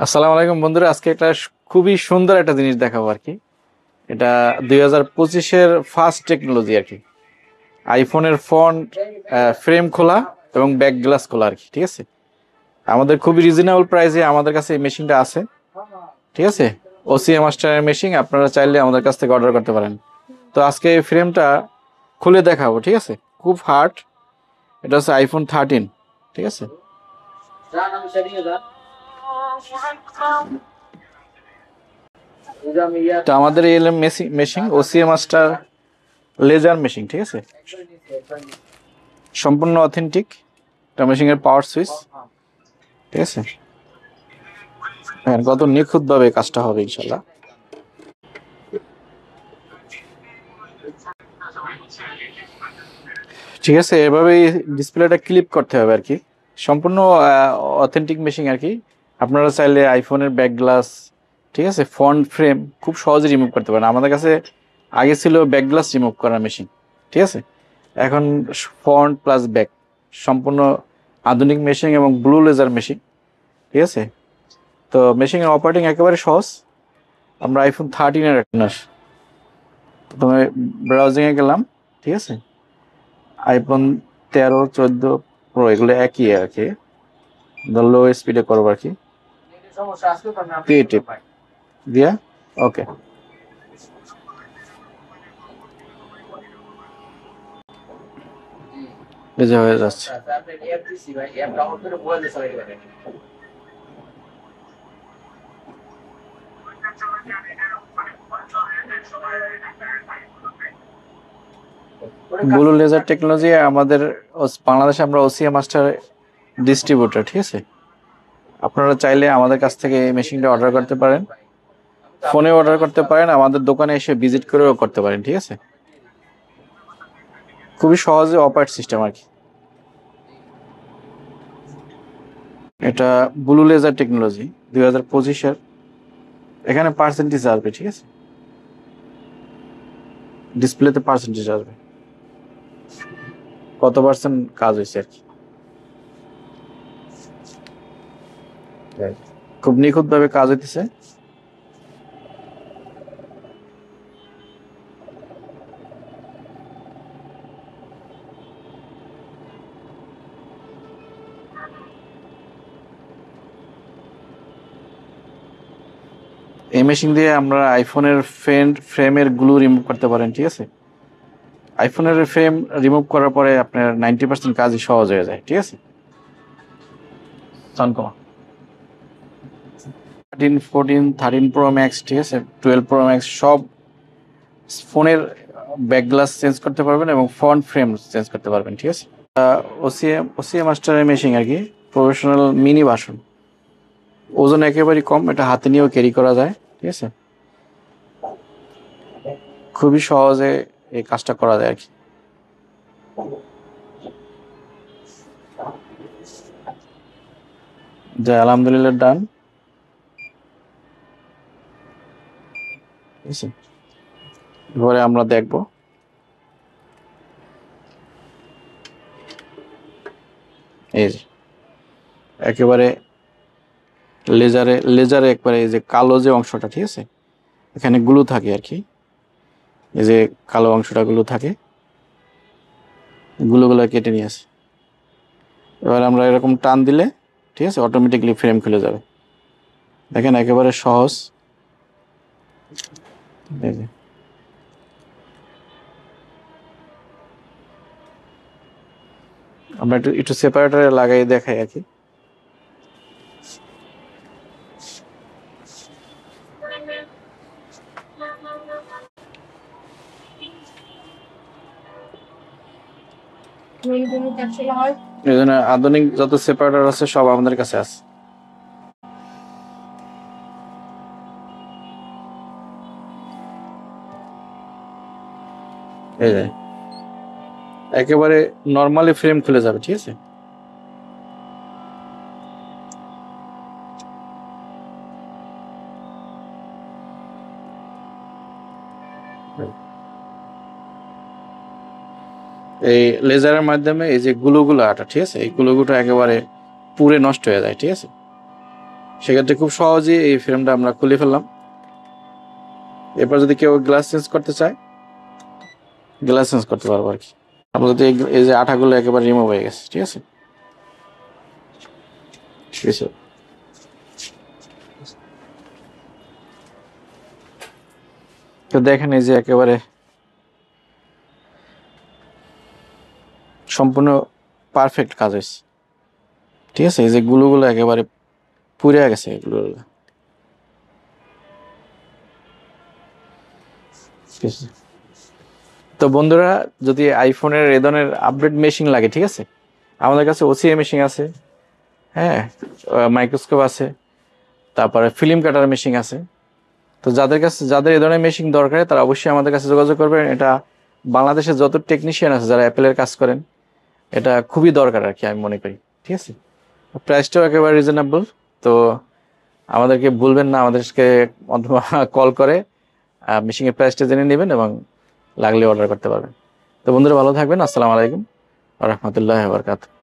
আসসালামু আলাইকুম বন্ধুরা, আজকে একটা খুবই সুন্দর একটা জিনিস দেখাবো আর কি। এটা 2025-এর ফার্স্ট টেকনোলজি আর কি। আইফোনের ফন্ট ফ্রেম খোলা এবং ব্যাক গ্লাস খোলা আর কি। ঠিক আছে, আমাদের খুবই রিজনেবল প্রাইসে আমাদের কাছে এই মেশিনটা আছে। ঠিক আছে, ওসিএ মাস্টারের মেশিন, আপনারা চাইলে আমাদের কাছ থেকে অর্ডার করতে পারেন। তো আজকে এই ফ্রেমটা খুলে দেখাবো। ঠিক আছে, খুব হার্ড। এটা হচ্ছে আইফোন 13। ঠিক আছে, তো আমাদের এই machine OCA master laser machine. ঠিক আছে, সম্পূর্ণ অথেন্টিক। এটা মেশিনের পাওয়ার সুইচ। ঠিক আছে, হ্যাঁ, কত নিখুঁত ভাবে কাজটা হবে ইনশাল্লাহ। ঠিক আছে, এভাবেই ডিসপ্লেটা ক্লিপ করতে হবে আর কি। সম্পূর্ণ অথেন্টিক মেশিন আর কি। আপনারা চাইলে আইফোনের ব্যাক গ্লাস, ঠিক আছে, ফ্রন্ট ফ্রেম খুব সহজে রিমুভ করতে পারেন। আমাদের কাছে আগে ছিল ব্যাক গ্লাস রিমুভ করার মেশিন। ঠিক আছে, এখন ফ্রন্ট প্লাস ব্যাক সম্পূর্ণ আধুনিক মেশিন এবং ব্লু লেজার মেশিন। ঠিক আছে, তো মেশিনের অপারেটিং একেবারে সহজ। আমরা আইফোন 13-এর প্রথমে ব্রাউজিংয়ে গেলাম। ঠিক আছে, আইফোন 13, 14 প্রো এগুলো একই আর কি। লো স্পিডে করবো আর কি। ক্রিয়েটিভ দিয়া ওকে। বেজে হয়ে যাচ্ছে। ব্লু লেজার টেকনোলজি আমাদের বাংলাদেশে আমরা ওসিএ মাস্টার ডিস্ট্রিবিউটর। ঠিক আছে, আপনারা চাইলে আমাদের কাছ থেকে এই মেশিনটা অর্ডার করতে পারেন, ফোনে অর্ডার করতে পারেন, আমাদের দোকানে এসে ভিজিট করেও করতে পারেন। ঠিক আছে, খুবই সহজে অপারেট সিস্টেম আর কি। এটা ব্লু লেজার টেকনোলজি 2025-এর। এখানে পার্সেন্টেজ আসবে। ঠিক আছে, ডিসপ্লেতে পার্সেন্টেজ আসবে, কত পার্সেন্ট কাজ হয়েছে আর কি। খুব নিখুঁত ভাবে কাজ হইতেছে। এই মেশিন দিয়ে আমরা আইফোনের ফ্রেমের গ্লু রিমুভ করতে পারেন। ঠিক আছে, আইফোনের ফ্রেম রিমুভ করার পরে আপনার 90% কাজই সহজ হয়ে যায়। ঠিক আছে, 13, 14, 13 প্রো ম্যাক্স, ঠিক আছে, 12 প্রো ম্যাক্স সব ফোনের ব্যাক গ্লাস চেঞ্জ করতে পারবেন এবং ফ্রন্ট ফ্রেম চেঞ্জ করতে পারবেন। ঠিক আছে, ওসিএ মাস্টারের মেশিন আর কি, প্রফেশনাল মিনি ভার্সন। ওজন একেবারেই কম, এটা হাতে নিয়েও ক্যারি করা যায়। ঠিক আছে, খুবই সহজে এই কাজটা করা যায় আর কি। যা আলহামদুলিল্লাহ ডান। ঠিক আছে, এবারে আমরা দেখব। এই যে একেবারে লেজারে একবারে এই যে কালো যে অংশটা, ঠিক আছে, এখানে গ্লু থাকে আর কি। এই যে কালো অংশটা গ্লু থাকে, গ্লুগুলো কেটে নিয়ে আসে। এবার আমরা এরকম টান দিলে, ঠিক আছে, অটোমেটিকলি ফ্রেম খুলে যাবে। দেখেন একেবারে সহজ। এই যে আমরা একটু সেপারেটরে লাগাই দেখাই আর কি। এই জন্য আধুনিক যত সেপারেটর আছে সব আমাদের কাছে আছে। এই যে একেবারে নর্মালি ফ্রেম খুলে যাবে। ঠিক আছে, এই লেজারের মাধ্যমে এই যে গ্লুগুলো আটা, ঠিক আছে, এই গ্লুগুলো একেবারে পুড়ে নষ্ট হয়ে যায়। ঠিক আছে, সেক্ষেত্রে খুব সহজেই এই ফ্রেমটা আমরা খুলে ফেললাম। এরপর যদি কেউ গ্লাস চেঞ্জ করতে চায়, গ্লাস চেঞ্জ করতে পারবো আর কি। আমরা যদি এই যে আঠাগুলো একেবারে রিমুভ হয়ে গেছে, ঠিক আছে। ঠিক আছে, তো দেখেন এই যে একেবারে সম্পূর্ণ পারফেক্ট কাজ হয়েছে, ঠিক আছে। এই যে গুলোগুলো একেবারে পুড়ে গেছে এগুলো। ঠিক আছে, তো বন্ধুরা যদি আইফোনের এ ধরনের আপডেট মেশিন লাগে, ঠিক আছে, আমাদের কাছে ওসিএ মেশিন আছে, হ্যাঁ, মাইক্রোস্কোপ আছে, তারপরে ফিল্ম কাটার মেশিন আছে। তো যাদের এই ধরনের মেশিন দরকার তারা অবশ্যই আমাদের কাছে যোগাযোগ করবেন। এটা বাংলাদেশে যত টেকনিশিয়ান আছে যারা অ্যাপেলের কাজ করেন, এটা খুবই দরকার আর কি, আমি মনে করি। ঠিক আছে, প্রাইসটাও একেবারে রিজনেবল। তো আমাদেরকে ভুলবেন না, আমাদেরকে অথবা কল করে মেশিনের প্রাইসটা জেনে নেবেন এবং লাগলে অর্ডার করতে পারবেন। তো বন্ধুরা ভালো থাকবেন। আসসালামু আলাইকুম ওয়া রাহমাতুল্লাহি ওয়া বারাকাতুহু।